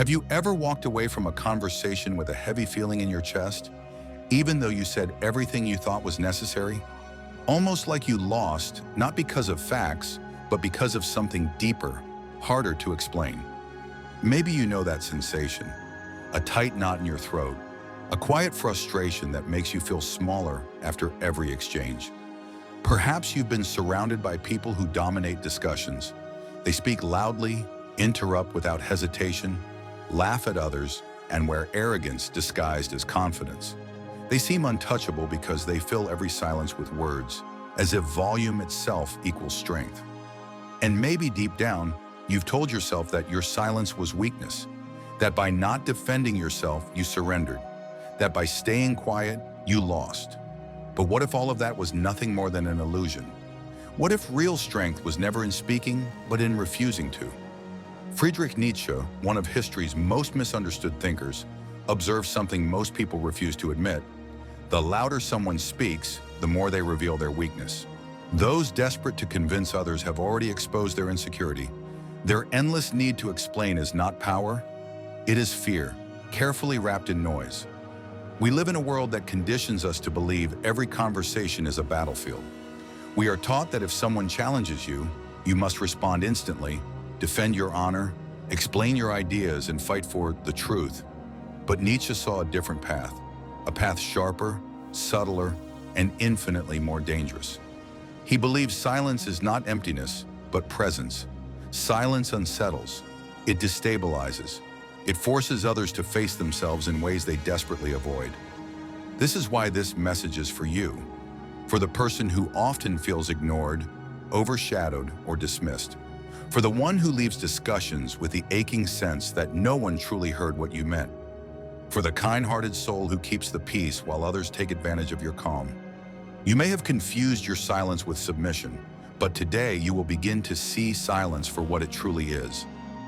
Have you ever walked away from a conversation with a heavy feeling in your chest, even though you said everything you thought was necessary? Almost like you lost, not because of facts, but because of something deeper, harder to explain. Maybe you know that sensation, a tight knot in your throat, a quiet frustration that makes you feel smaller after every exchange. Perhaps you've been surrounded by people who dominate discussions. They speak loudly, interrupt without hesitation, laugh at others, and wear arrogance disguised as confidence. They seem untouchable because they fill every silence with words, as if volume itself equals strength. And maybe deep down, you've told yourself that your silence was weakness, that by not defending yourself, you surrendered, that by staying quiet, you lost. But what if all of that was nothing more than an illusion? What if real strength was never in speaking, but in refusing to? Friedrich Nietzsche, one of history's most misunderstood thinkers, observed something most people refuse to admit. The louder someone speaks, the more they reveal their weakness. Those desperate to convince others have already exposed their insecurity. Their endless need to explain is not power, it is fear, carefully wrapped in noise. We live in a world that conditions us to believe every conversation is a battlefield. We are taught that if someone challenges you, you must respond instantly, defend your honor, explain your ideas, and fight for the truth. But Nietzsche saw a different path, a path sharper, subtler, and infinitely more dangerous. He believes silence is not emptiness, but presence. Silence unsettles, it destabilizes, it forces others to face themselves in ways they desperately avoid. This is why this message is for you, for the person who often feels ignored, overshadowed, or dismissed, for the one who leaves discussions with the aching sense that no one truly heard what you meant, for the kind-hearted soul who keeps the peace while others take advantage of your calm. You may have confused your silence with submission, but today you will begin to see silence for what it truly is,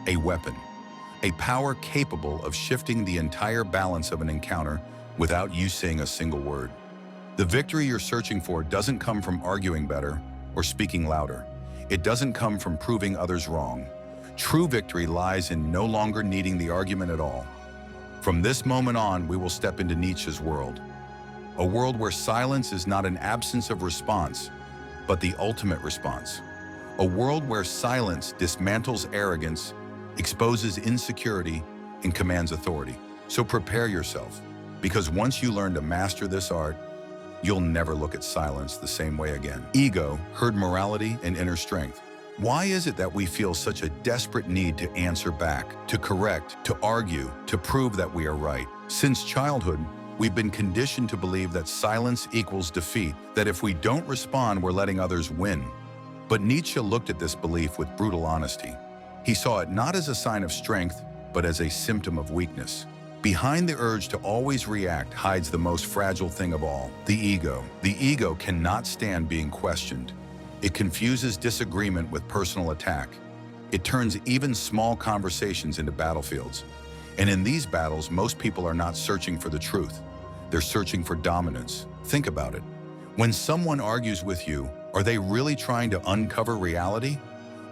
a weapon. A power capable of shifting the entire balance of an encounter without you saying a single word. The victory you're searching for doesn't come from arguing better or speaking louder. It doesn't come from proving others wrong. True victory lies in no longer needing the argument at all. From this moment on, we will step into Nietzsche's world. A world where silence is not an absence of response, but the ultimate response. A world where silence dismantles arrogance, exposes insecurity, and commands authority. So prepare yourself, because once you learn to master this art, you'll never look at silence the same way again. Ego, herd morality, and inner strength. Why is it that we feel such a desperate need to answer back, to correct, to argue, to prove that we are right? Since childhood, we've been conditioned to believe that silence equals defeat, that if we don't respond, we're letting others win. But Nietzsche looked at this belief with brutal honesty. He saw it not as a sign of strength, but as a symptom of weakness. Behind the urge to always react hides the most fragile thing of all, the ego. The ego cannot stand being questioned. It confuses disagreement with personal attack. It turns even small conversations into battlefields. And in these battles, most people are not searching for the truth. They're searching for dominance. Think about it. When someone argues with you, are they really trying to uncover reality?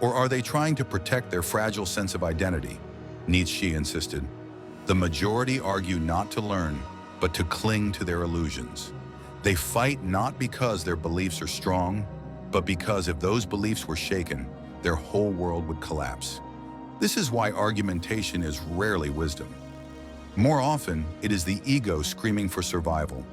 Or are they trying to protect their fragile sense of identity? Nietzsche insisted. The majority argue not to learn, but to cling to their illusions. They fight not because their beliefs are strong, but because if those beliefs were shaken, their whole world would collapse. This is why argumentation is rarely wisdom. More often, it is the ego screaming for survival.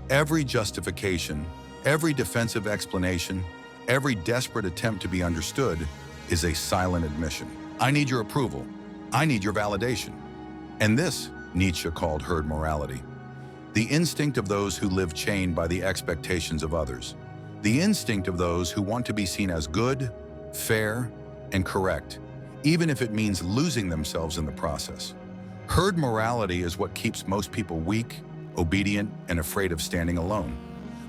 Every justification, every defensive explanation, every desperate attempt to be understood is a silent admission. I need your approval. I need your validation. And this, Nietzsche called herd morality. The instinct of those who live chained by the expectations of others. The instinct of those who want to be seen as good, fair, and correct, even if it means losing themselves in the process. Herd morality is what keeps most people weak, obedient, and afraid of standing alone.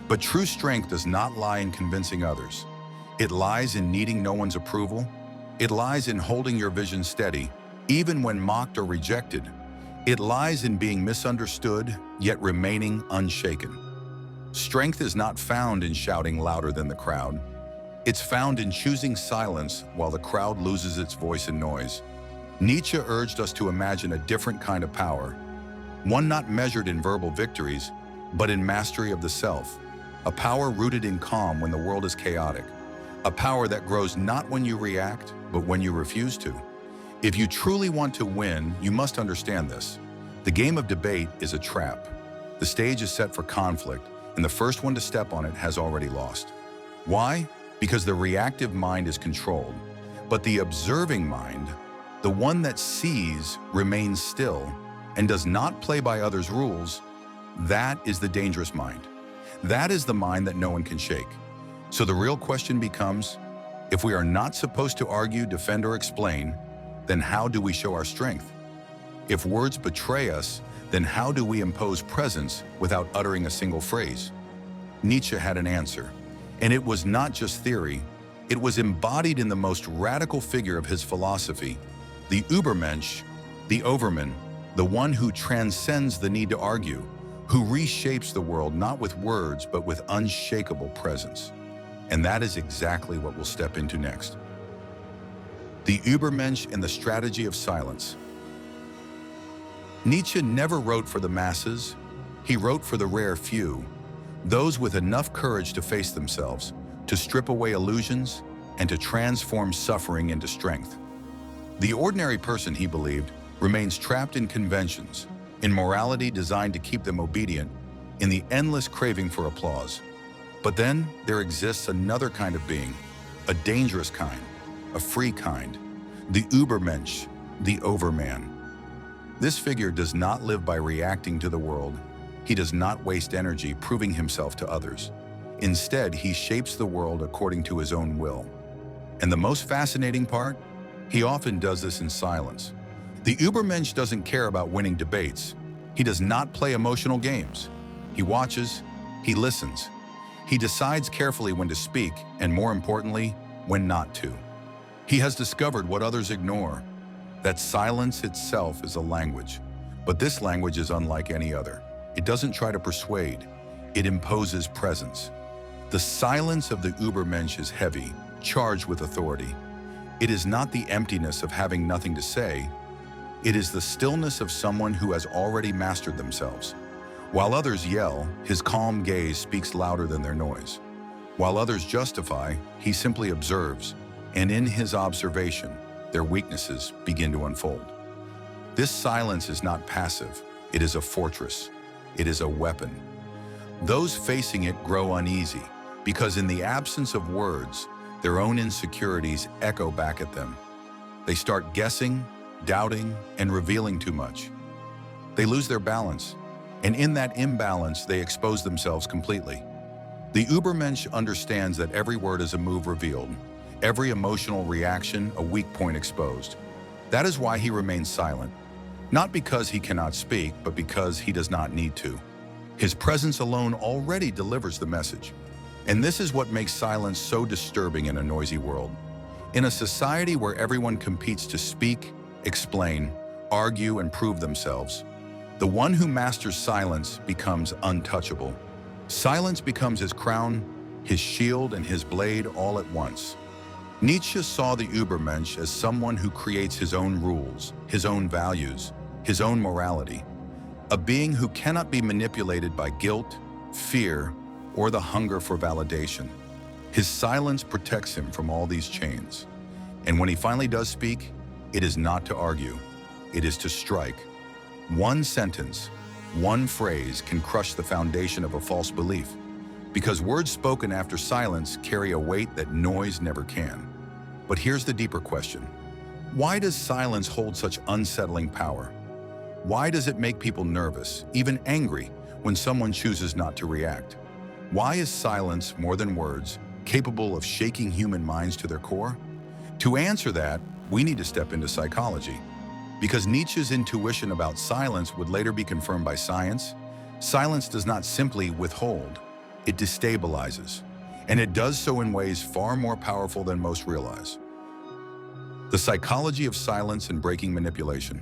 But true strength does not lie in convincing others. It lies in needing no one's approval. It lies in holding your vision steady, even when mocked or rejected. It lies in being misunderstood, yet remaining unshaken. Strength is not found in shouting louder than the crowd. It's found in choosing silence while the crowd loses its voice in noise. Nietzsche urged us to imagine a different kind of power, one not measured in verbal victories, but in mastery of the self, a power rooted in calm when the world is chaotic, a power that grows not when you react, but when you refuse to. If you truly want to win, you must understand this. The game of debate is a trap. The stage is set for conflict, and the first one to step on it has already lost. Why? Because the reactive mind is controlled, but the observing mind, the one that sees, remains still, and does not play by others' rules, that is the dangerous mind. That is the mind that no one can shake. So the real question becomes, if we are not supposed to argue, defend, or explain, then how do we show our strength? If words betray us, then how do we impose presence without uttering a single phrase? Nietzsche had an answer, and it was not just theory, it was embodied in the most radical figure of his philosophy, the Übermensch, the overman, the one who transcends the need to argue, who reshapes the world not with words but with unshakable presence. And that is exactly what we'll step into next. The Übermensch and the strategy of silence. Nietzsche never wrote for the masses, he wrote for the rare few, those with enough courage to face themselves, to strip away illusions, and to transform suffering into strength. The ordinary person, he believed, remains trapped in conventions, in morality designed to keep them obedient, in the endless craving for applause. But then there exists another kind of being, a dangerous kind, a free kind, the Übermensch, the overman. This figure does not live by reacting to the world. He does not waste energy proving himself to others. Instead, he shapes the world according to his own will. And the most fascinating part? He often does this in silence. The Übermensch doesn't care about winning debates. He does not play emotional games. He watches, he listens. He decides carefully when to speak, and more importantly, when not to. He has discovered what others ignore, that silence itself is a language. But this language is unlike any other. It doesn't try to persuade, it imposes presence. The silence of the Übermensch is heavy, charged with authority. It is not the emptiness of having nothing to say, it is the stillness of someone who has already mastered themselves. While others yell, his calm gaze speaks louder than their noise. While others justify, he simply observes, and in his observation, their weaknesses begin to unfold. This silence is not passive, it is a fortress, it is a weapon. Those facing it grow uneasy, because in the absence of words, their own insecurities echo back at them. They start guessing, doubting, and revealing too much. They lose their balance, and in that imbalance, they expose themselves completely. The Übermensch understands that every word is a move revealed, every emotional reaction a weak point exposed. That is why he remains silent, not because he cannot speak, but because he does not need to. His presence alone already delivers the message. And this is what makes silence so disturbing in a noisy world. In a society where everyone competes to speak, explain, argue, and prove themselves, the one who masters silence becomes untouchable. Silence becomes his crown, his shield, and his blade all at once. Nietzsche saw the Übermensch as someone who creates his own rules, his own values, his own morality, a being who cannot be manipulated by guilt, fear, or the hunger for validation. His silence protects him from all these chains. And when he finally does speak, it is not to argue, it is to strike. One sentence, one phrase can crush the foundation of a false belief, because words spoken after silence carry a weight that noise never can. But here's the deeper question. Why does silence hold such unsettling power? Why does it make people nervous, even angry, when someone chooses not to react? Why is silence, more than words, capable of shaking human minds to their core? To answer that, we need to step into psychology. Because Nietzsche's intuition about silence would later be confirmed by science, silence does not simply withhold, it destabilizes. And it does so in ways far more powerful than most realize. The psychology of silence and breaking manipulation.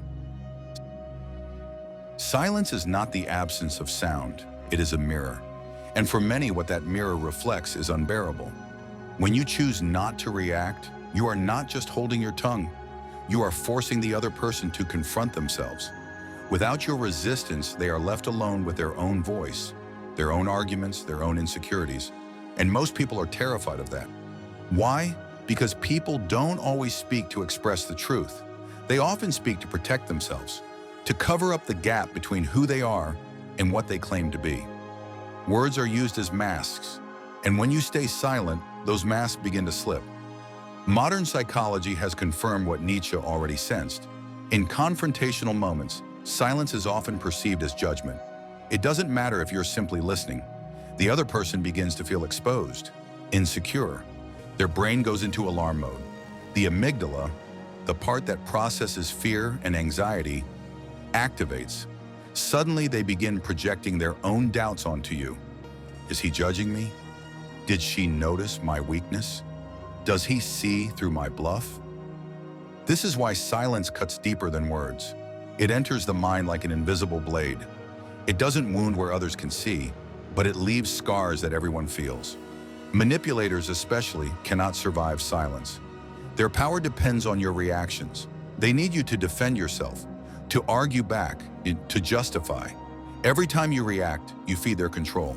Silence is not the absence of sound, it is a mirror. And for many, what that mirror reflects is unbearable. When you choose not to react, you are not just holding your tongue, You are forcing the other person to confront themselves. Without your resistance, they are left alone with their own voice, their own arguments, their own insecurities. And most people are terrified of that. Why? Because people don't always speak to express the truth. They often speak to protect themselves, to cover up the gap between who they are and what they claim to be. Words are used as masks, and when you stay silent, those masks begin to slip. Modern psychology has confirmed what Nietzsche already sensed. In confrontational moments, silence is often perceived as judgment. It doesn't matter if you're simply listening. The other person begins to feel exposed, insecure. Their brain goes into alarm mode. The amygdala, the part that processes fear and anxiety, activates. Suddenly they begin projecting their own doubts onto you. Is he judging me? Did she notice my weakness? Does he see through my bluff? This is why silence cuts deeper than words. It enters the mind like an invisible blade. It doesn't wound where others can see, but it leaves scars that everyone feels. Manipulators especially cannot survive silence. Their power depends on your reactions. They need you to defend yourself, to argue back, to justify. Every time you react, you feed their control.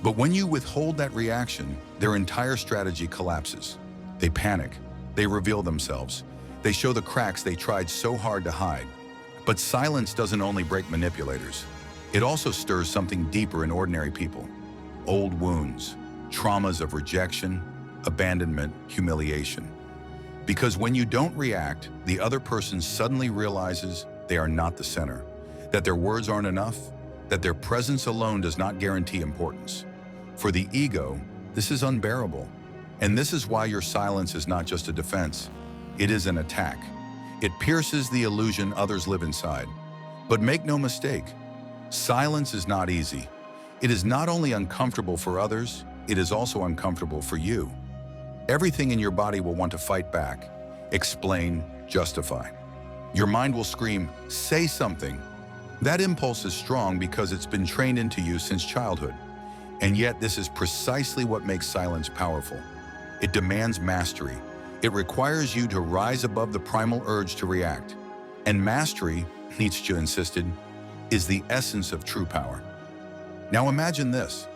But when you withhold that reaction, their entire strategy collapses. They panic. They reveal themselves. They show the cracks they tried so hard to hide. But silence doesn't only break manipulators. It also stirs something deeper in ordinary people. Old wounds, traumas of rejection, abandonment, humiliation. Because when you don't react, the other person suddenly realizes they are not the center, that their words aren't enough, that their presence alone does not guarantee importance. For the ego, this is unbearable. And this is why your silence is not just a defense, it is an attack. It pierces the illusion others live inside. But make no mistake, silence is not easy. It is not only uncomfortable for others, it is also uncomfortable for you. Everything in your body will want to fight back, explain, justify. Your mind will scream, say something. That impulse is strong because it's been trained into you since childhood. And yet this is precisely what makes silence powerful. It demands mastery. It requires you to rise above the primal urge to react. And mastery, Nietzsche insisted, is the essence of true power. Now imagine this.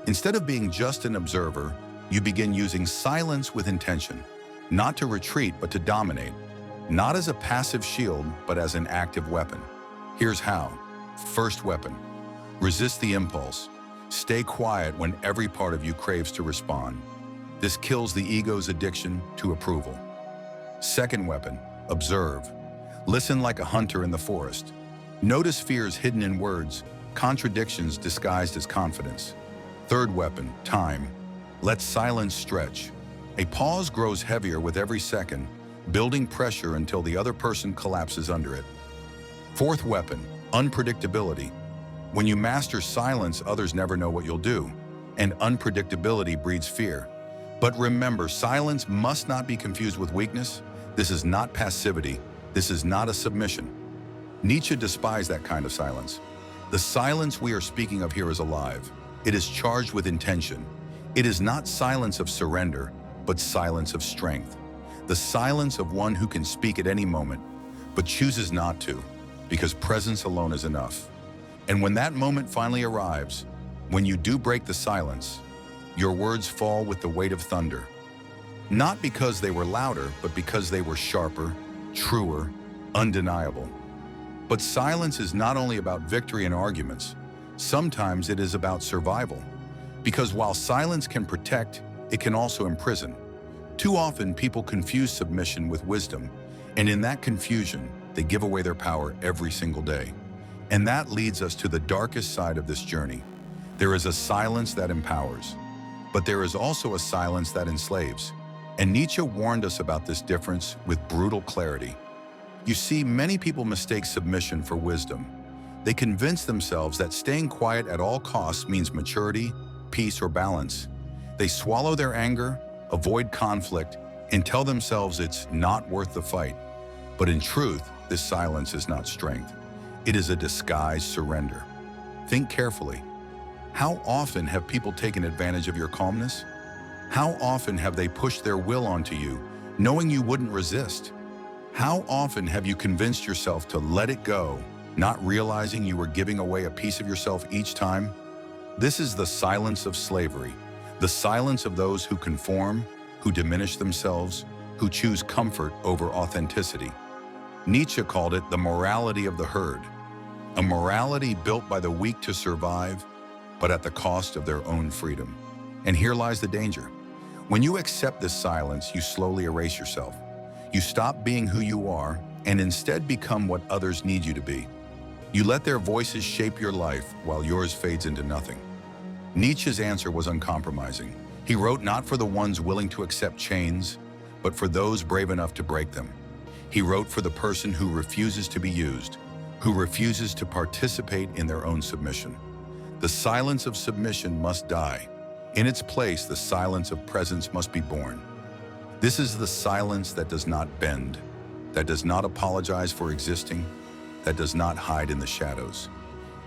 Instead of being just an observer, you begin using silence with intention, not to retreat, but to dominate, not as a passive shield, but as an active weapon. Here's how. First weapon, resist the impulse. Stay quiet when every part of you craves to respond. This kills the ego's addiction to approval. Second weapon, observe. Listen like a hunter in the forest. Notice fears hidden in words, contradictions disguised as confidence. Third weapon, time. Let silence stretch. A pause grows heavier with every second, building pressure until the other person collapses under it. Fourth weapon, unpredictability. When you master silence, others never know what you'll do, and unpredictability breeds fear. But remember, silence must not be confused with weakness. This is not passivity. This is not a submission. Nietzsche despised that kind of silence. The silence we are speaking of here is alive. It is charged with intention. It is not silence of surrender, but silence of strength. The silence of one who can speak at any moment, but chooses not to, because presence alone is enough. And when that moment finally arrives, when you do break the silence, your words fall with the weight of thunder. Not because they were louder, but because they were sharper, truer, undeniable. But silence is not only about victory in arguments. Sometimes it is about survival. Because while silence can protect, it can also imprison. Too often, people confuse submission with wisdom, and in that confusion, they give away their power every single day. And that leads us to the darkest side of this journey. There is a silence that empowers, but there is also a silence that enslaves. And Nietzsche warned us about this difference with brutal clarity. You see, many people mistake submission for wisdom. They convince themselves that staying quiet at all costs means maturity, peace, or balance. They swallow their anger, avoid conflict, and tell themselves it's not worth the fight. But in truth, this silence is not strength. It is a disguised surrender. Think carefully. How often have people taken advantage of your calmness? How often have they pushed their will onto you, knowing you wouldn't resist? How often have you convinced yourself to let it go, not realizing you were giving away a piece of yourself each time? This is the silence of slavery, the silence of those who conform, who diminish themselves, who choose comfort over authenticity. Nietzsche called it the morality of the herd, a morality built by the weak to survive, but at the cost of their own freedom. And here lies the danger. When you accept this silence, you slowly erase yourself. You stop being who you are and instead become what others need you to be. You let their voices shape your life while yours fades into nothing. Nietzsche's answer was uncompromising. He wrote not for the ones willing to accept chains, but for those brave enough to break them. He wrote for the person who refuses to be used, who refuses to participate in their own submission. The silence of submission must die. In its place, the silence of presence must be born. This is the silence that does not bend, that does not apologize for existing, that does not hide in the shadows.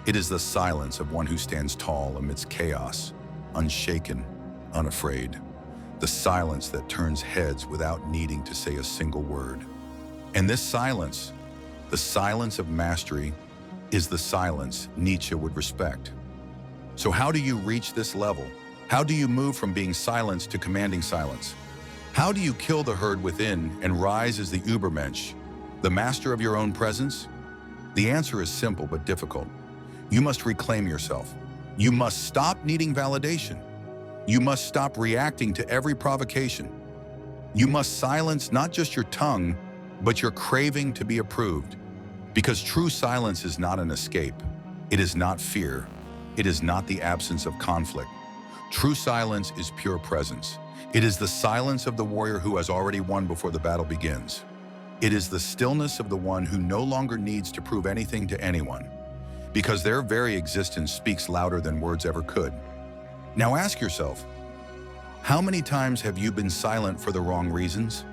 It is the silence of one who stands tall amidst chaos, unshaken, unafraid. The silence that turns heads without needing to say a single word. And this silence, the silence of mastery, is the silence Nietzsche would respect. So how do you reach this level? How do you move from being silenced to commanding silence? How do you kill the herd within and rise as the Übermensch, the master of your own presence? The answer is simple but difficult. You must reclaim yourself. You must stop needing validation. You must stop reacting to every provocation. You must silence not just your tongue, but your craving to be approved. Because true silence is not an escape. It is not fear. It is not the absence of conflict. True silence is pure presence. It is the silence of the warrior who has already won before the battle begins. It is the stillness of the one who no longer needs to prove anything to anyone, because their very existence speaks louder than words ever could. Now ask yourself, how many times have you been silent for the wrong reasons?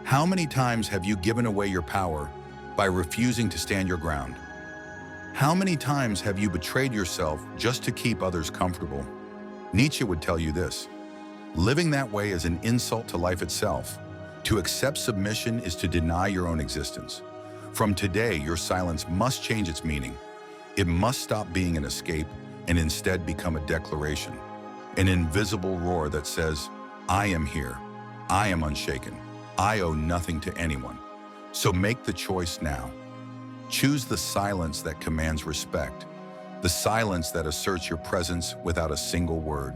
How many times have you given away your power by refusing to stand your ground? How many times have you betrayed yourself just to keep others comfortable? Nietzsche would tell you this: living that way is an insult to life itself. To accept submission is to deny your own existence. From today, your silence must change its meaning. It must stop being an escape and instead become a declaration, an invisible roar that says, I am here, I am unshaken, I owe nothing to anyone. So make the choice now. Choose the silence that commands respect, the silence that asserts your presence without a single word,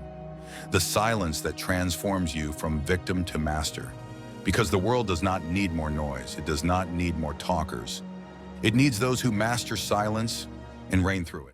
the silence that transforms you from victim to master. Because the world does not need more noise, it does not need more talkers. It needs those who master silence and reign through it.